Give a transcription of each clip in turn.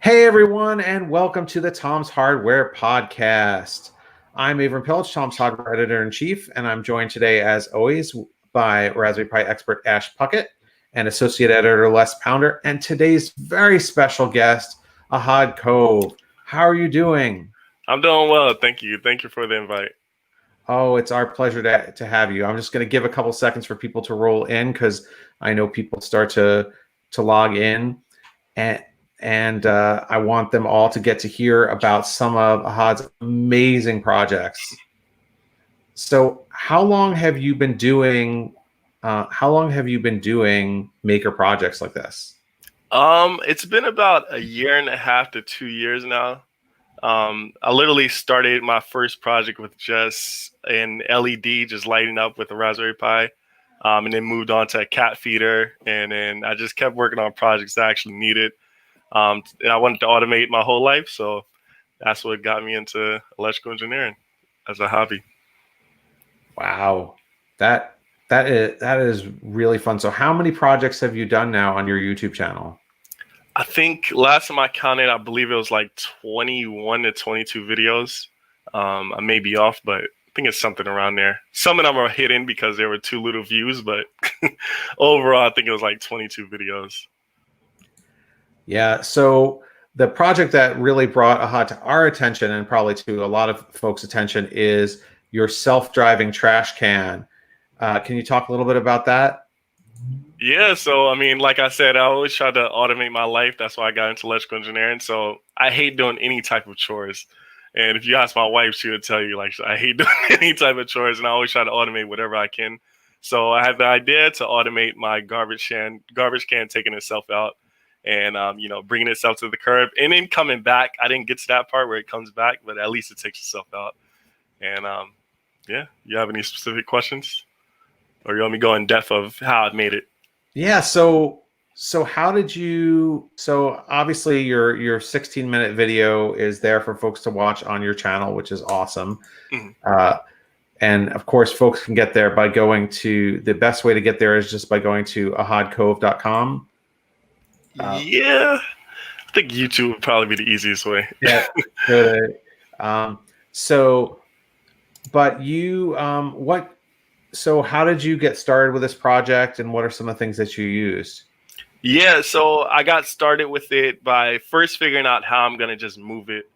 Hey everyone, and welcome to the Tom's Hardware Podcast. I'm Avram Pilch, Tom's Hardware Editor-in-Chief, and I'm joined today, as always, by Raspberry Pi expert Ash Puckett and Associate Editor Les Pounder, and today's very special guest, Ahad Cove. How are you doing? I'm doing well, thank you. Thank you for the invite. Oh, it's our pleasure to have you. I'm just going to give a couple seconds for people to roll in because I know people start to log in. And I want them all to get to hear about some of Ahad's amazing projects. So, how long have you been doing? How long have you been doing maker projects like this? It's been about a year and a half to 2 years now. I literally started my first project with just an LED, just lighting up with a Raspberry Pi, and then moved on to a cat feeder, and then I just kept working on projects that I actually needed. And I wanted to automate my whole life, so that's what got me into electrical engineering as a hobby. Wow, that is really fun. So, how many projects have you done now on your YouTube channel? I think last time I counted, I believe it was like 21 to 22 videos. I may be off, but I think it's something around there. Some of them are hidden because there were too little views, but overall, I think it was like 22 videos. Yeah. So the project that really brought Ahad to our attention and probably to a lot of folks' attention is your self-driving trash can. Can you talk a little bit about that? Yeah, so I mean, like I said, I always try to automate my life. That's why I got into electrical engineering. So I hate doing any type of chores. And if you ask my wife, she would tell you, like, I hate doing any type of chores, and I always try to automate whatever I can. So I had the idea to automate my garbage can taking itself out, and bringing itself to the curb, and then coming back. I didn't get to that part where it comes back, but at least it takes itself out. And yeah, you have any specific questions, or you want me to go in depth of how I made it? Yeah. So how did you? So obviously your 16-minute video is there for folks to watch on your channel, which is awesome. Mhm. Uh, and of course, folks can get there by going to the best way to get there is just by going to ahadcove.com. Yeah, I think YouTube would probably be the easiest way. Yeah. Good. Um, so, but you, what? So, how did you get started with this project, and what are some of the things that you used? Yeah, so I got started with it by first figuring out how I'm gonna just move it.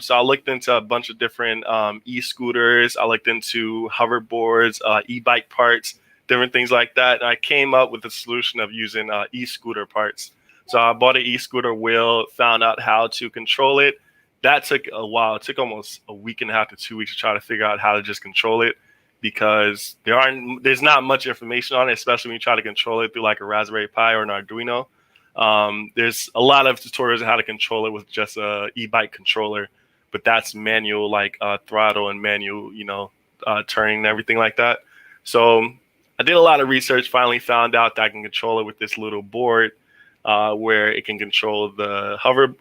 So I looked into a bunch of different e-scooters. I looked into hoverboards, e-bike parts, different things like that. And I came up with a solution of using e-scooter parts. So I bought an e-scooter wheel, found out how to control it. That took a while. It took almost a week and a half to 2 weeks to try to figure out how to just control it, because there's not much information on it, especially when you try to control it through like a Raspberry Pi or an Arduino. There's a lot of tutorials on how to control it with just a e-bike controller, but that's manual, like throttle and manual, turning and everything like that. So I did a lot of research, finally found out that I can control it with this little board, where it can control the hover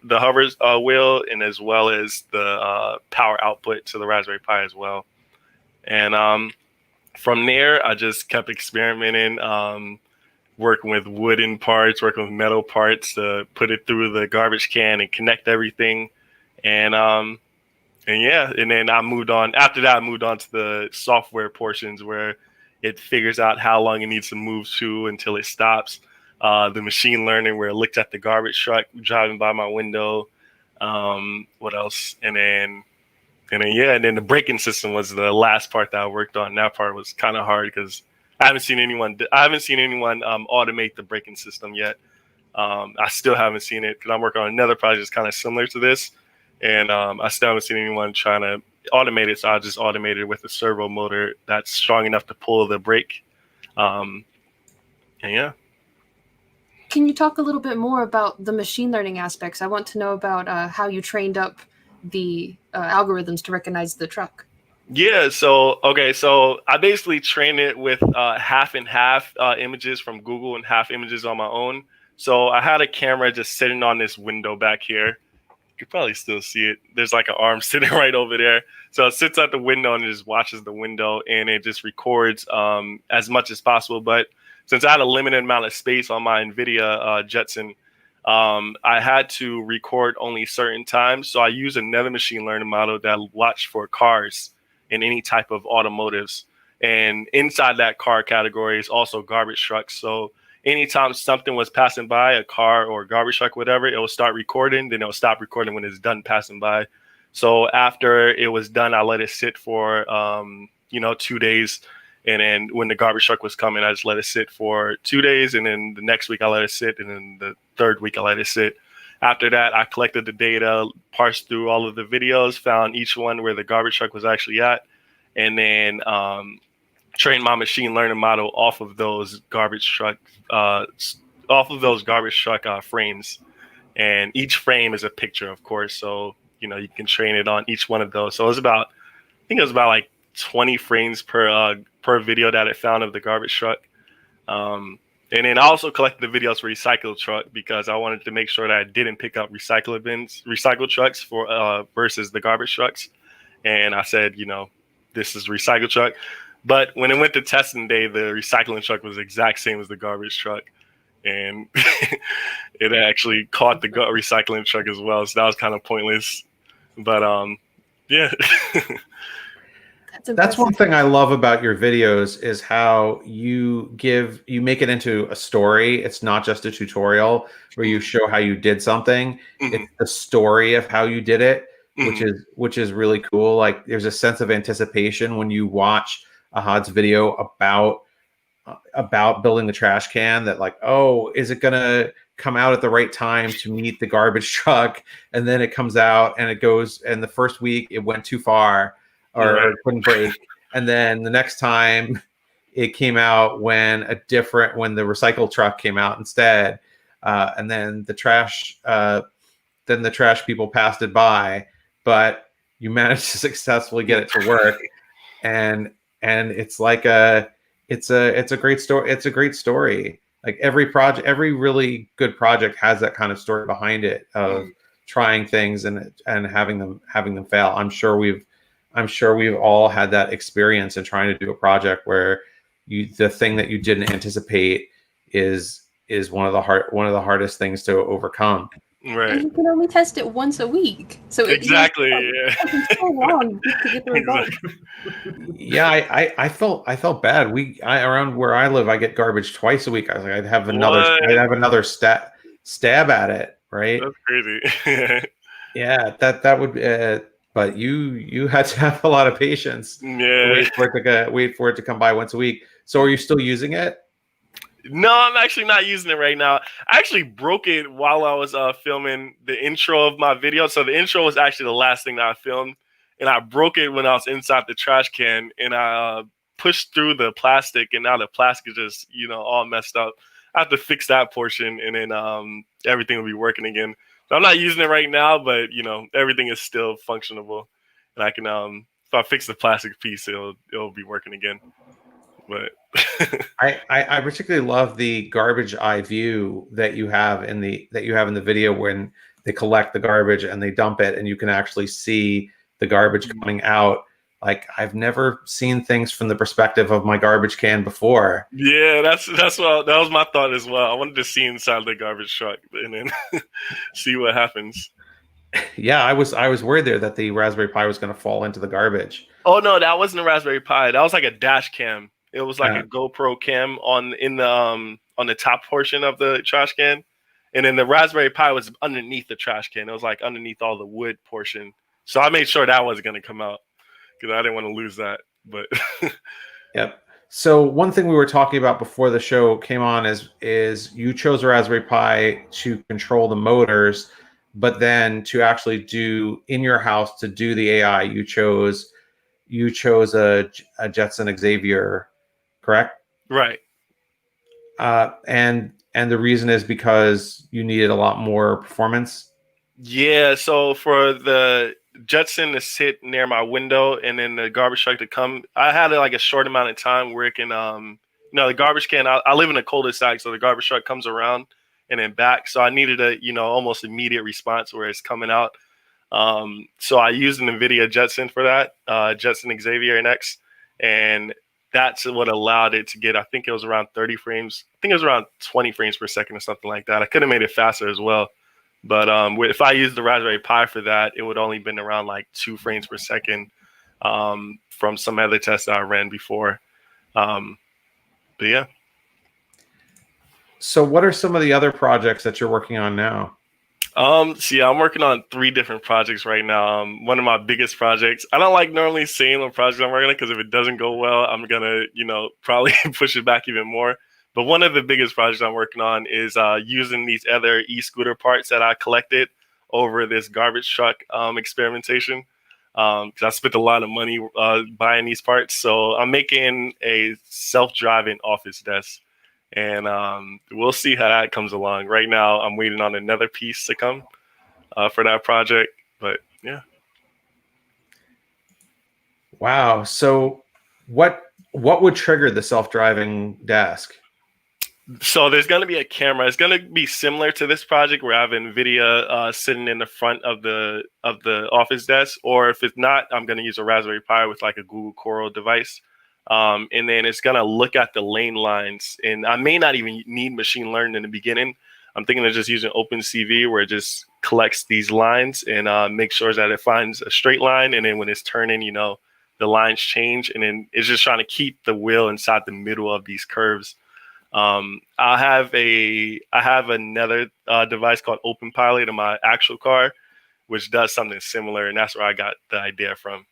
wheel, and as well as the power output to the Raspberry Pi as well. And from there, I just kept experimenting, working with wooden parts, working with metal parts to put it through the garbage can and connect everything. And yeah, and then I moved on. After that, I moved on to the software portions where it figures out how long it needs to move to until it stops. The machine learning where it looks at the garbage truck driving by my window. What else? And then the braking system was the last part that I worked on. That part was kind of hard because I haven't seen anyone automate the braking system yet. I still haven't seen it because I'm working on another project that's kind of similar to this, and I still haven't seen anyone trying to automate it. So I just automated it with a servo motor that's strong enough to pull the brake. And yeah. Can you talk a little bit more about the machine learning aspects? I want to know about how you trained up the algorithms to recognize the truck. Yeah, so I basically trained it with half and half images from Google and half images on my own. So I had a camera just sitting on this window back here. You could probably still see it. There's like an arm sitting right over there. So it sits at the window and it just watches the window, and it just records as much as possible. But since I had a limited amount of space on my Nvidia Jetson, I had to record only certain times. So I use another machine learning model that watched for cars and any type of automotives. And inside that car category is also garbage trucks. So anytime something was passing by, a car or a garbage truck, whatever, it will start recording, then it will stop recording when it's done passing by. So after it was done, I let it sit for, 2 days. And then when the garbage truck was coming, I just let it sit for 2 days. And then the next week I let it sit. And then the third week I let it sit. After that, I collected the data, parsed through all of the videos, found each one where the garbage truck was actually at. And then trained my machine learning model off of those garbage truck frames. And each frame is a picture, of course. So, you can train it on each one of those. So I think it was about like 20 frames per video that it found of the garbage truck. And then I also collected the videos for recycle truck because I wanted to make sure that I didn't pick up recycle trucks for versus the garbage trucks. And I said, this is recycle truck. But when it went to testing day, the recycling truck was the exact same as the garbage truck. And it actually caught the recycling truck as well. So that was kind of pointless. But yeah. That's one thing I love about your videos is how you make it into a story. It's not just a tutorial where you show how you did something. Mm-hmm. It's the story of how you did it, mm-hmm. which is really cool. Like there's a sense of anticipation when you watch Ahad's video about building the trash can, that like, oh, is it gonna come out at the right time to meet the garbage truck? And then it comes out and it goes, and the first week it went too far or couldn't break. And then the next time it came out when the recycle truck came out instead. And then the trash people passed it by, but you managed to successfully get it to work. And it's like it's a great story. It's a great story. Like every really good project has that kind of story behind it of trying things and having them fail. I'm sure we've all had that experience in trying to do a project where the thing that you didn't anticipate is one of the hardest things to overcome. Right. And you can only test it once a week. So exactly. It's so long to get the results. Yeah, I felt bad. Around where I live, I get garbage twice a week. I was like, I'd have another stab at it, right? That's crazy. Yeah, that would. But you had to have a lot of patience. Yeah. Wait for it to come by once a week. So are you still using it? No, I'm actually not using it right now. I actually broke it while I was filming the intro of my video. So the intro was actually the last thing that I filmed. And I broke it when I was inside the trash can. And I pushed through the plastic. And now the plastic is just, all messed up. I have to fix that portion. And then everything will be working again. So I'm not using it right now. But, everything is still functionable. And I can, if I fix the plastic piece, it'll be working again. But I particularly love the garbage eye view that you have in the video when they collect the garbage and they dump it and you can actually see the garbage coming out. Like I've never seen things from the perspective of my garbage can before. Yeah, that was my thought as well. I wanted to see inside the garbage truck and then see what happens. Yeah, I was worried there that the Raspberry Pi was going to fall into the garbage. Oh no, that wasn't a Raspberry Pi. That was like a dash cam. It was like a GoPro cam on the top portion of the trash can, and then the Raspberry Pi was underneath the trash can. It was like underneath all the wood portion. So I made sure that wasn't going to come out because I didn't want to lose that. But yep. So one thing we were talking about before the show came on is you chose a Raspberry Pi to control the motors, but then to actually do in your house to do the AI, you chose a Jetson Xavier. Correct? Right. And the reason is because you needed a lot more performance. Yeah. So for the Jetson to sit near my window and then the garbage truck to come, I had like a short amount of time where it can, the garbage can. I live in a cul-de-sac, so the garbage truck comes around and then back. So I needed a almost immediate response where it's coming out. So I used an Nvidia Jetson for that, Jetson Xavier NX. And that's what allowed it to get, I think it was around 30 frames. I think it was around 20 frames per second or something like that. I could have made it faster as well. But if I used the Raspberry Pi for that, it would only been around like 2 frames per second from some other tests that I ran before. But yeah. So what are some of the other projects that you're working on now? I'm working on 3 different projects right now. One of my biggest projects, I don't like normally saying what project I'm working on because if it doesn't go well, I'm gonna, probably push it back even more. But one of the biggest projects I'm working on is using these other e-scooter parts that I collected over this garbage truck experimentation. Because I spent a lot of money buying these parts. So I'm making a self-driving office desk. And we'll see how that comes along. Right now, I'm waiting on another piece to come for that project. But yeah. Wow. So what would trigger the self-driving desk? So there's going to be a camera. It's going to be similar to this project where I have Nvidia sitting in the front of the office desk. Or if it's not, I'm going to use a Raspberry Pi with like a Google Coral device. And then it's going to look at the lane lines. And I may not even need machine learning in the beginning. I'm thinking of just using OpenCV where it just collects these lines and makes sure that it finds a straight line. And then when it's turning, the lines change. And then it's just trying to keep the wheel inside the middle of these curves. I have another device called OpenPilot in my actual car, which does something similar. And that's where I got the idea from.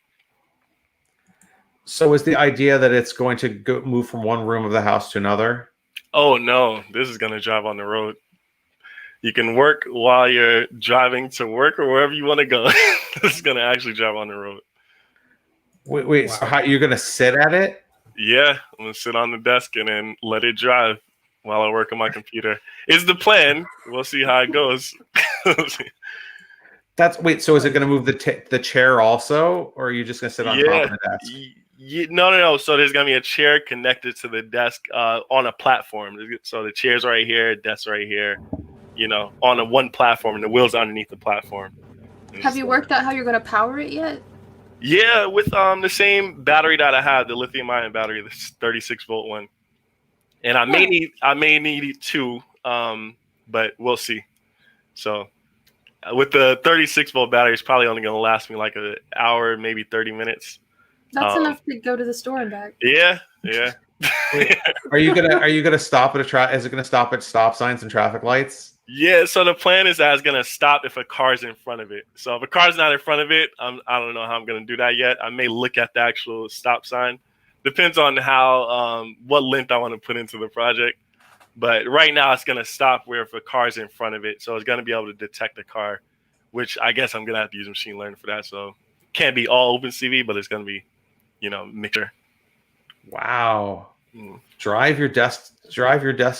So is the idea that it's going to move from one room of the house to another? Oh, no, this is going to drive on the road. You can work while you're driving to work or wherever you want to go. This is going to actually drive on the road. Wait. Wow. So how you're going to sit at it? Yeah, I'm going to sit on the desk and then let it drive while I work on my computer. It's the plan. We'll see how it goes. So is it going to move the chair also, or are you just going to sit on top of the desk? No. So there's going to be a chair connected to the desk on a platform. So the chair's right here, desk right here, on one platform, and the wheel's underneath the platform. Have you worked out how you're going to power it yet? Yeah, with the same battery that I have, the lithium-ion battery, the 36-volt one. And I may need 2, but we'll see. So with the 36-volt battery, it's probably only going to last me like an hour, maybe 30 minutes. That's enough to go to the store and back. Yeah. Wait, are you gonna stop at is it gonna stop at stop signs and traffic lights? Yeah, so the plan is that it's gonna stop if a car's in front of it. So if a car's not in front of it, I don't know how I'm gonna do that yet. I may look at the actual stop sign. Depends on how what length I want to put into the project. But right now it's gonna stop where if a car's in front of it. So it's gonna be able to detect the car, which I guess I'm gonna have to use machine learning for that. So it can't be all OpenCV, but it's gonna be, mixture. Wow. Drive your desk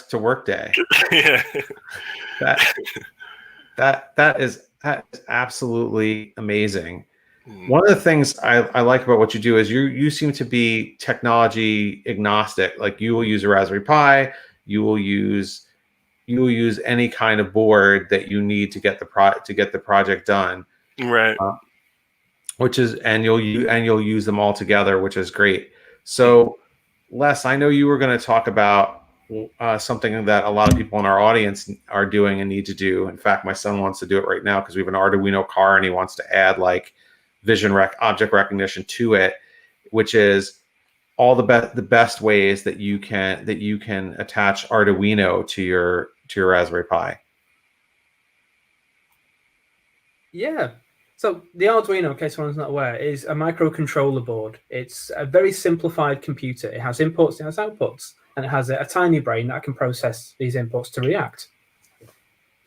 to work day. Yeah. That is absolutely amazing. One of the things I like about what you do is you seem to be technology agnostic. Like you will use a Raspberry Pi, you will use any kind of board that you need to get the project done. Right. And you'll use them all together, which is great. So, Les, I know you were going to talk about something that a lot of people in our audience are doing and need to do. In fact, my son wants to do it right now because we have an Arduino car and he wants to add like object recognition to it, which is all the best ways that you can attach Arduino to your Raspberry Pi. Yeah. So the Arduino, in case someone's not aware, is a microcontroller board. It's a very simplified computer. It has inputs, it has outputs, and it has a tiny brain that can process these inputs to react.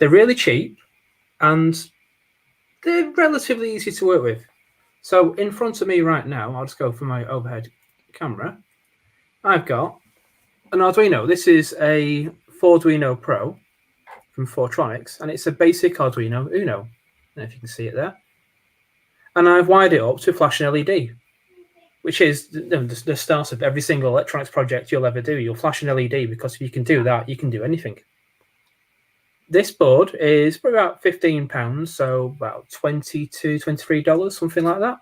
They're really cheap, and they're relatively easy to work with. So in front of me right now, I'll just go for my overhead camera. I've got an Arduino. This is a Arduino Pro from Fortronics, and it's a basic Arduino Uno. I don't know if you can see it there. And I've wired it up to flash an LED, which is the start of every single electronics project you'll ever do. You'll flash an LED because if you can do that, you can do anything. This board is for about £15, so about $22, $23, something like that.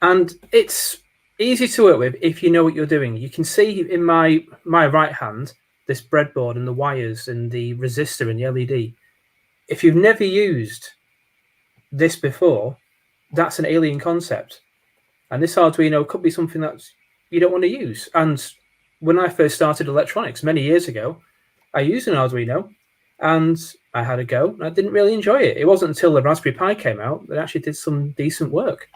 And it's Easy to work with if you know what you're doing. You can see in my right hand this breadboard and the wires and the resistor and the LED. If you've never used this before, that's an alien concept. And this Arduino could be something that you don't want to use. And when I first started electronics many years ago, I used an Arduino and I had a go and I didn't really enjoy it. It wasn't until the Raspberry Pi came out that it actually did some decent work.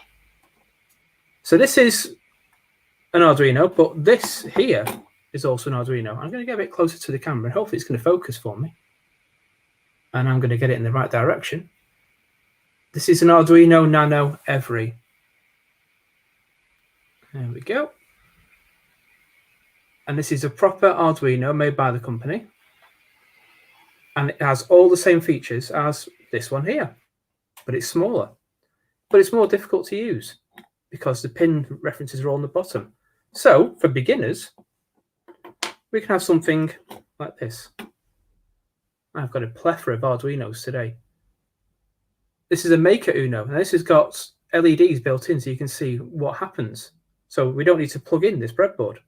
So this is an Arduino, but this here is also an Arduino. I'm going to get a bit closer to the camera and hopefully it's going to focus for me. And I'm going to get it in the right direction. This is an Arduino Nano Every. There we go. And this is a proper Arduino made by the company. And it has all the same features as this one here, but it's smaller. But it's more difficult to use because the pin references are all on the bottom. So for beginners, we can have something like this. I've got a plethora of Arduinos today. This is a Maker Uno, and this has got LEDs built in so you can see what happens. So we don't need to plug in this breadboard.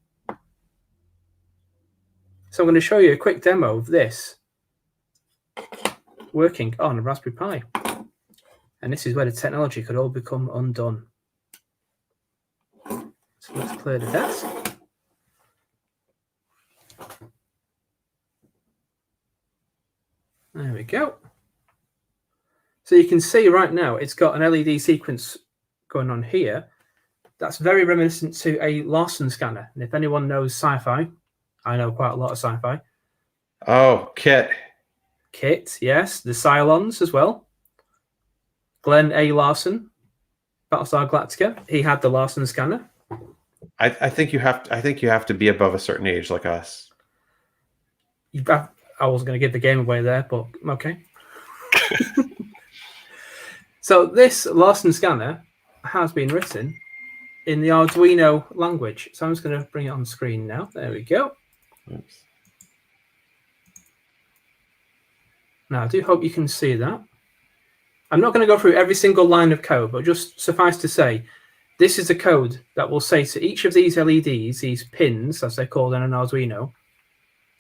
So I'm going to show you a quick demo of this working on a Raspberry Pi. And this is where the technology could all become undone. So let's clear the desk. There we go. So you can see right now it's got an LED sequence going on here. That's very reminiscent to a Larson scanner. And if anyone knows sci-fi, I know quite a lot of sci-fi. Oh, Kit. Kit, yes. The Cylons as well. Glenn A. Larson, Battlestar Galactica. He had the Larson scanner. I think you have to be above a certain age like us. I wasn't going to give the game away there, but okay. So this Larson scanner has been written in the Arduino language. So I'm just going to bring it on screen now. There we go. Oops. Now, I do hope you can see that. I'm not going to go through every single line of code, but just suffice to say, this is the code that will say to each of these LEDs, these pins, as they're called in an Arduino,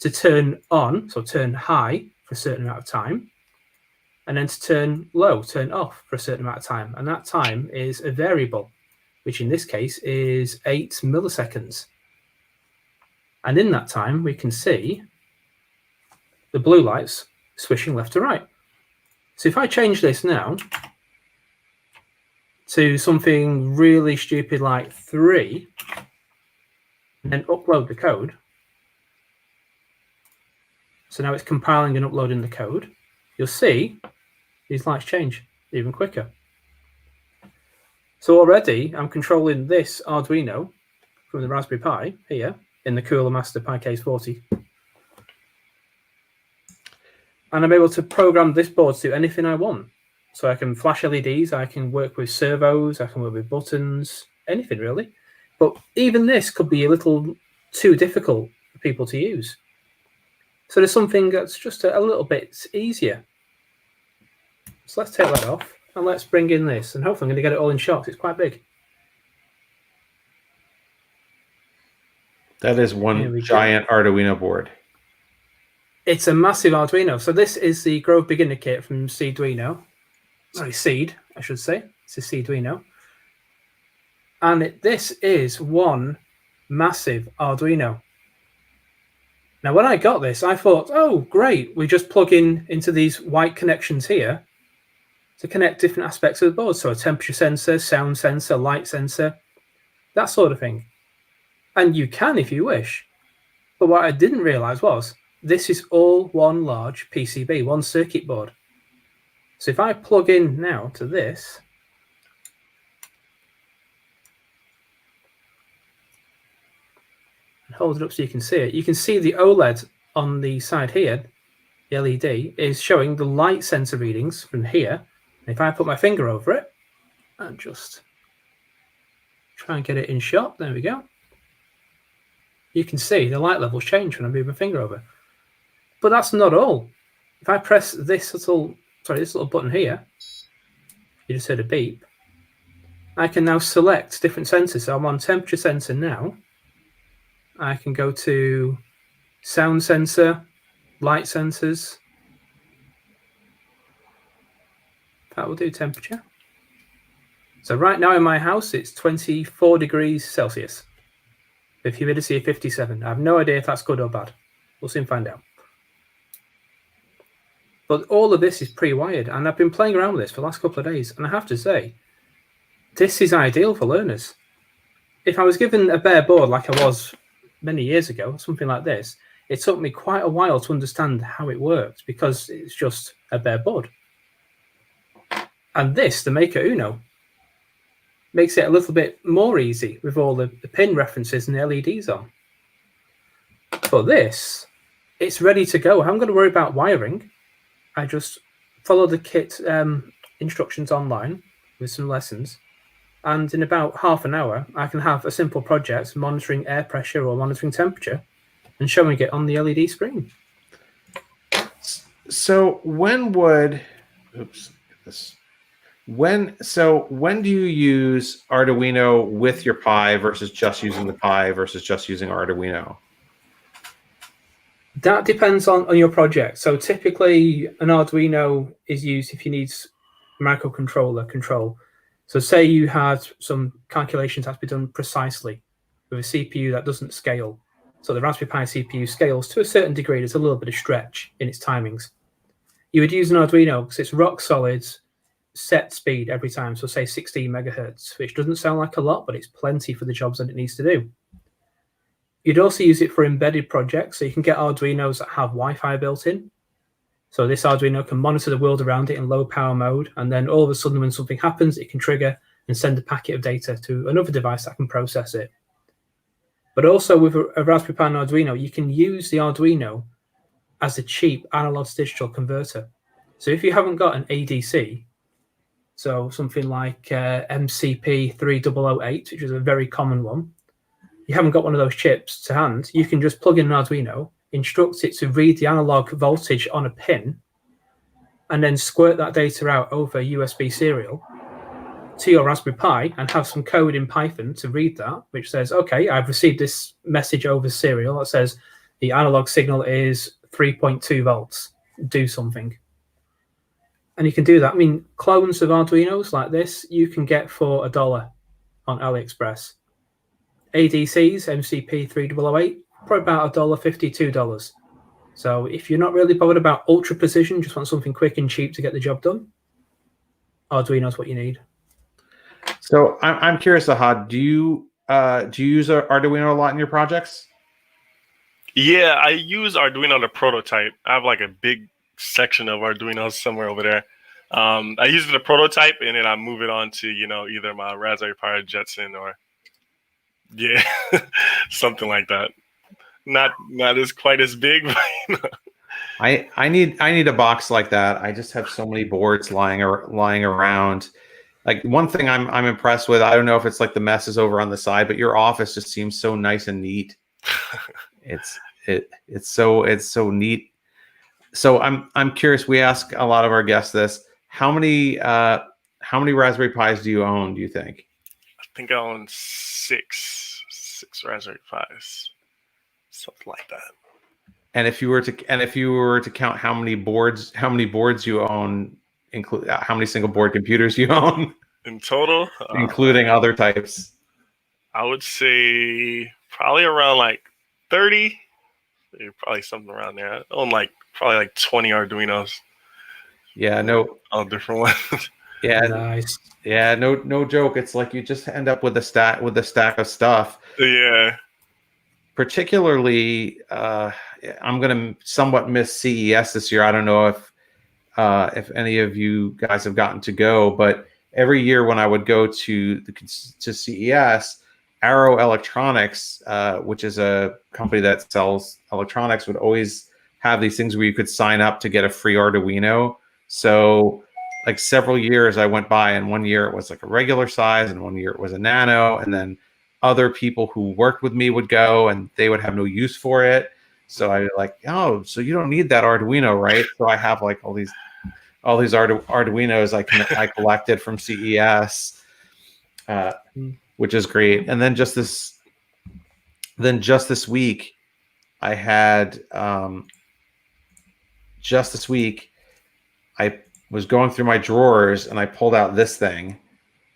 to turn on, so turn high for a certain amount of time, and then to turn low, turn off for a certain amount of time. And that time is a variable, which in this case is 8 milliseconds. And in that time, we can see the blue lights swishing left to right. So if I change this now to something really stupid like 3, and then upload the code, so now it's compiling and uploading the code, you'll see these lights change even quicker. So already I'm controlling this Arduino from the Raspberry Pi here in the Cooler Master Pi Case 40. And I'm able to program this board to do anything I want. So I can flash LEDs, I can work with servos, I can work with buttons, anything really. But even this could be a little too difficult for people to use. So there's something that's just a little bit easier. So let's take that off and let's bring in this. And hopefully I'm going to get it all in shot. It's quite big. That is one giant Arduino board. It's a massive Arduino. So this is the Grove Beginner Kit from Seeduino. Sorry, Seed, I should say. It's a Seeduino. And this is one massive Arduino. Now, when I got this, I thought, oh, great. We just plug into these white connections here to connect different aspects of the board. So a temperature sensor, sound sensor, light sensor, that sort of thing. And you can if you wish. But what I didn't realize was this is all one large PCB, one circuit board. So if I plug in now to this, and hold it up so you can see it, you can see the OLED on the side here, the LED, is showing the light sensor readings from here. And if I put my finger over it and just try and get it in shot, there we go. You can see the light levels change when I move my finger over. But that's not all. If I press this little button here, you just heard a beep. I can now select different sensors. So I'm on temperature sensor now. I can go to sound sensor, light sensors. That will do temperature. So right now in my house, it's 24 degrees Celsius with humidity of 57. I have no idea if that's good or bad. We'll soon find out. But all of this is pre-wired, and I've been playing around with this for the last couple of days, and I have to say, this is ideal for learners. If I was given a bare board like I was many years ago, something like this, it took me quite a while to understand how it worked because it's just a bare board. And this, the Maker Uno, makes it a little bit more easy with all the pin references and the LEDs on. But this, it's ready to go. I haven't got to worry about wiring. I just follow the kit instructions online with some lessons. And in about half an hour, I can have a simple project monitoring air pressure or monitoring temperature and showing it on the LED screen. So when do you use Arduino with your Pi versus just using the Pi versus just using Arduino? That depends on your project. So typically an Arduino is used if you need microcontroller control. So say you had some calculations that have to be done precisely with a CPU that doesn't scale. So the Raspberry Pi CPU scales to a certain degree. There's a little bit of stretch in its timings. You would use an Arduino because it's rock solid, set speed every time. So say 16 megahertz, which doesn't sound like a lot, but it's plenty for the jobs that it needs to do. You'd also use it for embedded projects. So you can get Arduinos that have Wi-Fi built in. So this Arduino can monitor the world around it in low power mode. And then all of a sudden when something happens, it can trigger and send a packet of data to another device that can process it. But also with a Raspberry Pi and Arduino, you can use the Arduino as a cheap analog to digital converter. So if you haven't got an ADC, so something like MCP 3008, which is a very common one, you haven't got one of those chips to hand, you can just plug in an Arduino, instruct it to read the analog voltage on a pin, and then squirt that data out over USB serial to your Raspberry Pi and have some code in Python to read that, which says, okay, I've received this message over serial that says the analog signal is 3.2 volts, do something. And you can do that. I mean, clones of Arduinos like this, you can get for $1 on AliExpress. ADCs, MCP 3008, probably about $1.50, $2. So if you're not really bothered about ultra precision, just want something quick and cheap to get the job done, Arduino's what you need. So I'm curious, Ahad, do you use Arduino a lot in your projects? Yeah, I use Arduino to prototype. I have like a big section of Arduinos somewhere over there. I use it to prototype, and then I move it on to either my Raspberry Pi or Jetson or something like that. Not as quite as big. But I need a box like that. I just have so many boards lying around. Like one thing I'm impressed with, I don't know if it's like the messes over on the side, but your office just seems so nice and neat. It's so neat. So I'm curious. We ask a lot of our guests this: how many Raspberry Pis do you own? Do you think? I think I own six Raspberry Pis, something like that. And if you were to count how many boards you own, include how many single board computers you own in total, including other types, I would say probably around like 30. Probably something around there. I own probably like 20 Arduinos. Yeah, no, all different ones. Yeah, nice. Yeah, no joke. It's like you just end up with a stack of stuff. Yeah. Particularly, I'm gonna somewhat miss CES this year. I don't know if any of you guys have gotten to go, but every year when I would go to CES, Arrow Electronics, which is a company that sells electronics, would always have these things where you could sign up to get a free Arduino. So like several years I went by, and one year it was like a regular size, and one year it was a nano, and then other people who worked with me would go and they would have no use for it. So I like, oh, so you don't need that Arduino, right? So I have like all these Arduinos I collected from CES. which is great. And then just this week, I had just this week, I was going through my drawers and I pulled out this thing,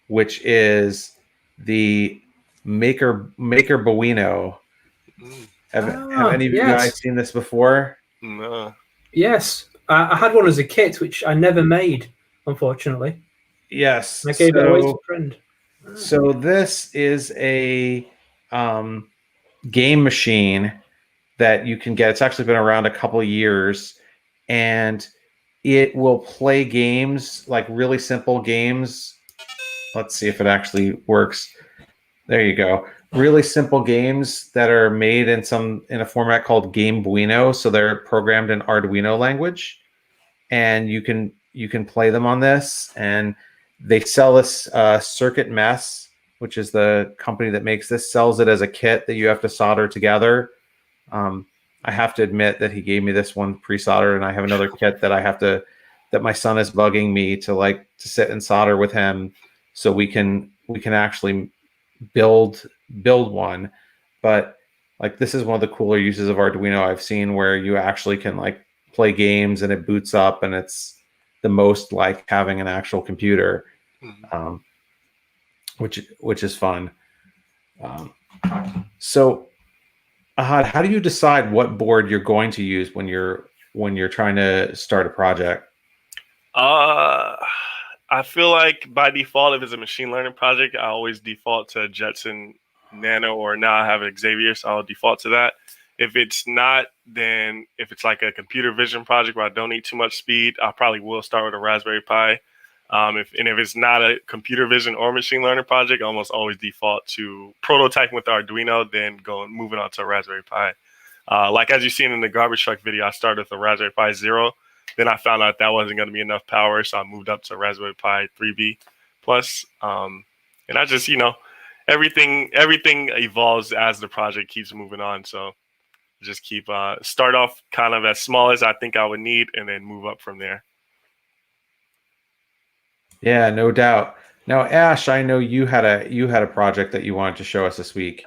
which is the Maker Buino. Have any of you guys seen this before? No. Yes, I had one as a kit, which I never made, unfortunately. Yes, I gave it away to a friend. So this is a game machine that you can get. It's actually been around a couple of years, and it will play games, like really simple games. Let's see if it actually works. There you go. Really simple games that are made in a format called Game Buino. So they're programmed in Arduino language, and you can play them on this. And they sell this Circuit Mess, which is the company that makes this, sells it as a kit that you have to solder together. I have to admit that he gave me this one pre-soldered, and I have another kit that my son is bugging me to sit and solder with him, so we can actually build one. But this is one of the cooler uses of Arduino I've seen, where you actually can play games and it boots up, and it's the most like having an actual computer, which is fun. So Ahad, how do you decide what board you're going to use when you're trying to start a project? I feel like by default, if it's a machine learning project, I always default to Jetson Nano, or now I have Xavier, so I'll default to that. If it's not, then if it's like a computer vision project where I don't need too much speed, I probably will start with a Raspberry Pi. If it's not a computer vision or machine learning project, I almost always default to prototyping with Arduino, then moving on to a Raspberry Pi. As you've seen in the garbage truck video, I started with a Raspberry Pi Zero. Then I found out that wasn't going to be enough power, so I moved up to Raspberry Pi 3B Plus. And I just, everything evolves as the project keeps moving on. So just keep start off kind of as small as I think I would need, and then move up from there. Yeah, no doubt. Now, Ash, I know you had a project that you wanted to show us this week.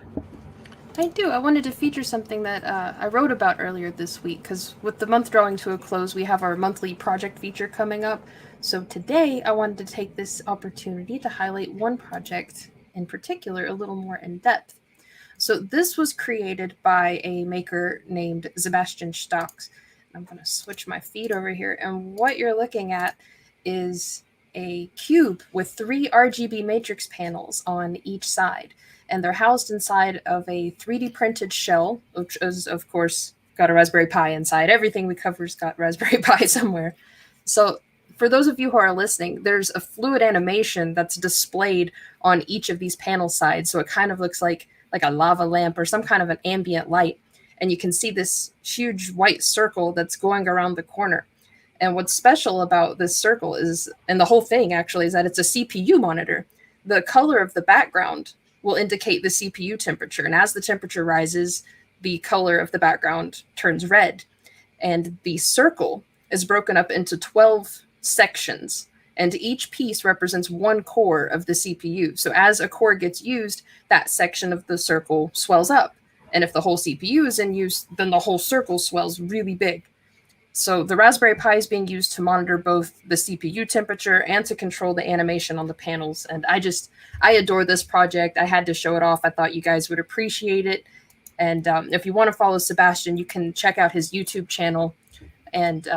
I do. I wanted to feature something that I wrote about earlier this week, because with the month drawing to a close, we have our monthly project feature coming up. So today, I wanted to take this opportunity to highlight one project in particular a little more in depth. So this was created by a maker named Sebastian Stocks. I'm going to switch my feed over here, and what you're looking at is a cube with 3 RGB matrix panels on each side. And they're housed inside of a 3D printed shell, which is, of course, got a Raspberry Pi inside. Everything we cover's got Raspberry Pi somewhere. So for those of you who are listening, there's a fluid animation that's displayed on each of these panel sides. So it kind of looks like a lava lamp or some kind of an ambient light. And you can see this huge white circle that's going around the corner. And what's special about this circle is, and the whole thing actually, is that it's a CPU monitor. The color of the background will indicate the CPU temperature. And as the temperature rises, the color of the background turns red. And the circle is broken up into 12 sections. And each piece represents one core of the CPU. So as a core gets used, that section of the circle swells up. And if the whole CPU is in use, then the whole circle swells really big. So the Raspberry Pi is being used to monitor both the CPU temperature and to control the animation on the panels. And I adore this project. I had to show it off. I thought you guys would appreciate it. And if you want to follow Sebastian, you can check out his YouTube channel and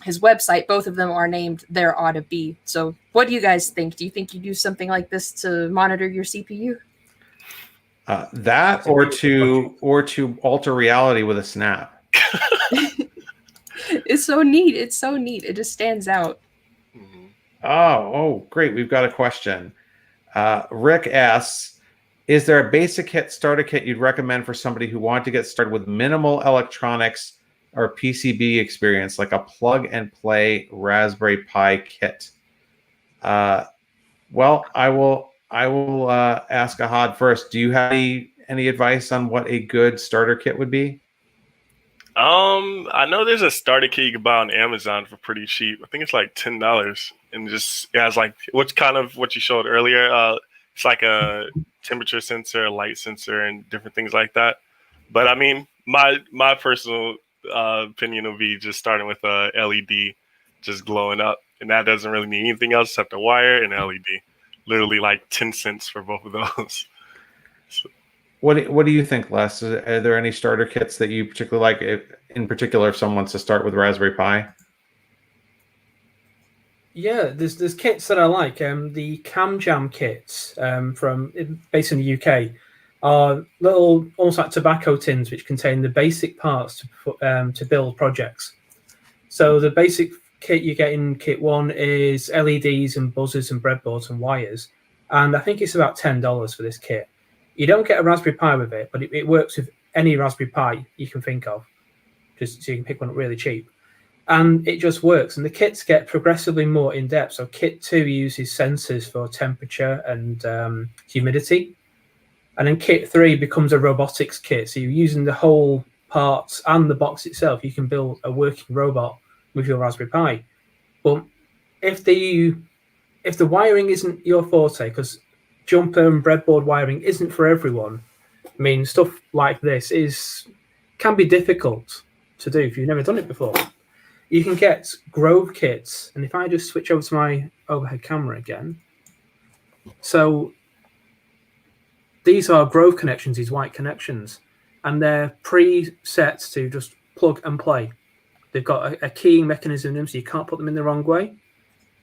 his website. Both of them are named There Ought to Be. So what do you guys think? Do you think you'd use something like this to monitor your CPU? That or to alter reality with a snap. It's so neat. It's so neat. It just stands out. Oh, great. We've got a question. Rick asks, is there a basic starter kit you'd recommend for somebody who wanted to get started with minimal electronics or PCB experience, like a plug and play Raspberry Pi kit? Well, I will ask Ahad first. Do you have any advice on what a good starter kit would be? I know there's a starter kit you can buy on Amazon for pretty cheap. I think it's like $10, and it has what's kind of what you showed earlier. It's like a temperature sensor, a light sensor, and different things like that. But I mean, my personal opinion would be just starting with a LED, just glowing up, and that doesn't really need anything else except a wire and LED. Literally like 10 cents for both of those. So, What do you think, Les? Are there any starter kits that you particularly like? In particular, if someone wants to start with Raspberry Pi? Yeah, there's kits that I like. The Cam Jam kits based in the UK are little, almost like tobacco tins, which contain the basic parts to build projects. So the basic kit you get in kit 1 is LEDs and buzzers and breadboards and wires, and I think it's about $10 for this kit. You don't get a Raspberry Pi with it, but it works with any Raspberry Pi you can think of, just so you can pick one up really cheap. And it just works. And the kits get progressively more in depth. So kit 2 uses sensors for temperature and humidity. And then kit 3 becomes a robotics kit. So you're using the whole parts and the box itself. You can build a working robot with your Raspberry Pi. But if the wiring isn't your forte, because jumper and breadboard wiring isn't for everyone, I mean, stuff like this can be difficult to do if you've never done it before. You can get Grove kits, and if I just switch over to my overhead camera again, so these are Grove connections, these white connections, and they're preset to just plug and play. They've got a keying mechanism in them, so you can't put them in the wrong way.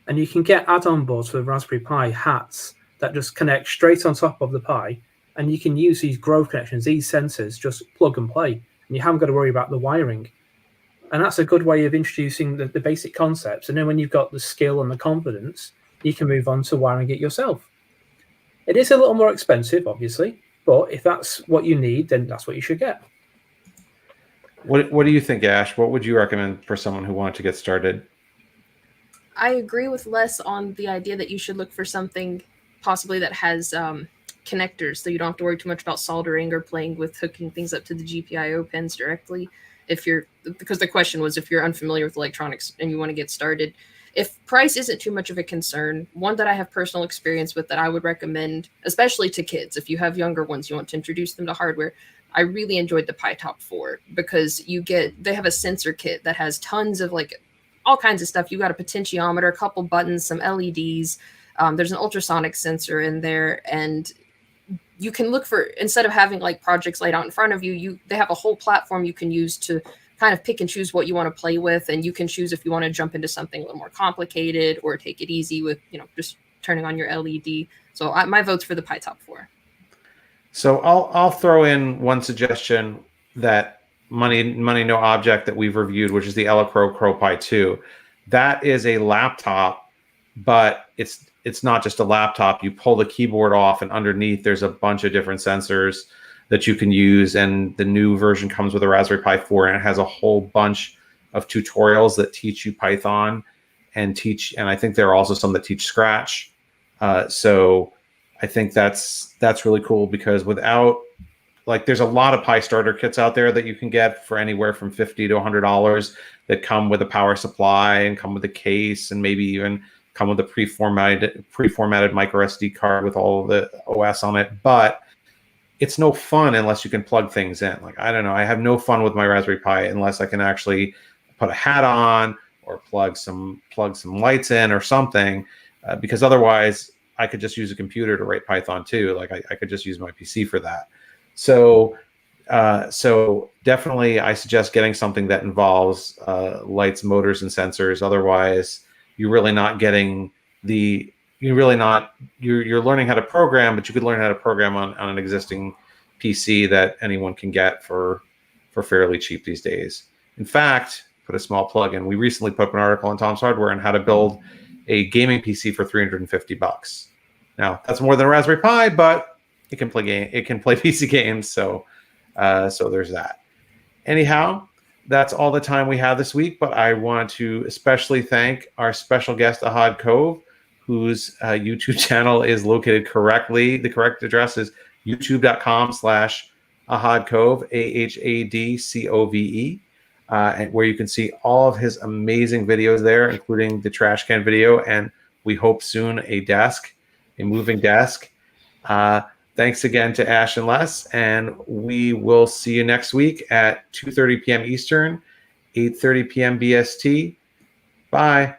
And you can get add-on boards for the Raspberry Pi hats that just connect straight on top of the Pi, and you can use these Grove connections, these sensors, just plug and play, and you haven't got to worry about the wiring. And that's a good way of introducing the basic concepts. And then when you've got the skill and the confidence, you can move on to wiring it yourself. It is a little more expensive, obviously, but if that's what you need, then that's what you should get. What do you think, Ash? What would you recommend for someone who wanted to get started? I agree with Les on the idea that you should look for something possibly that has connectors, so you don't have to worry too much about soldering or playing with hooking things up to the GPIO pins directly. Because the question was if you're unfamiliar with electronics and you want to get started. If price isn't too much of a concern, one that I have personal experience with that I would recommend, especially to kids, if you have younger ones, you want to introduce them to hardware, I really enjoyed the Pi Top 4 because they have a sensor kit that has tons of like all kinds of stuff. You got a potentiometer, a couple buttons, some LEDs. There's an ultrasonic sensor in there, and you can look for, instead of having like projects laid out in front of you, they have a whole platform you can use to kind of pick and choose what you want to play with. And you can choose if you want to jump into something a little more complicated or take it easy with, just turning on your LED. So my vote's for the Pi Top 4. So I'll throw in one suggestion that money no object that we've reviewed, which is the Elecro Crow Pi 2. That is a laptop, but it's not just a laptop. You pull the keyboard off, and underneath there's a bunch of different sensors that you can use. And the new version comes with a Raspberry Pi 4, and it has a whole bunch of tutorials that teach you Python and I think there are also some that teach Scratch. So I think that's really cool, because without, like, there's a lot of Pi starter kits out there that you can get for anywhere from $50 to $100 that come with a power supply and come with a case and maybe even come with a pre-formatted micro SD card with all of the OS on it. But it's no fun unless you can plug things in. Like, I don't know, I have no fun with my Raspberry Pi unless I can actually put a hat on or plug some lights in or something, because otherwise I could just use a computer to write Python too. Like I could just use my PC for that. So definitely I suggest getting something that involves lights, motors, and sensors. Otherwise, you're really not getting you're learning how to program, but you could learn how to program on an existing PC that anyone can get for fairly cheap these days. In fact, put a small plug in. We recently put up an article on Tom's Hardware on how to build a gaming PC for $350. Now, that's more than a Raspberry Pi, but it can play PC games, so there's that. Anyhow, that's all the time we have this week, but I want to especially thank our special guest, Ahad Cove, whose YouTube channel is located correctly. The correct address is youtube.com/Ahad Cove, AHADCOVE, and where you can see all of his amazing videos there, including the trash can video, and we hope soon a moving desk. Thanks again to Ash and Les, and we will see you next week at 2:30 p.m. Eastern, 8:30 p.m. BST. Bye.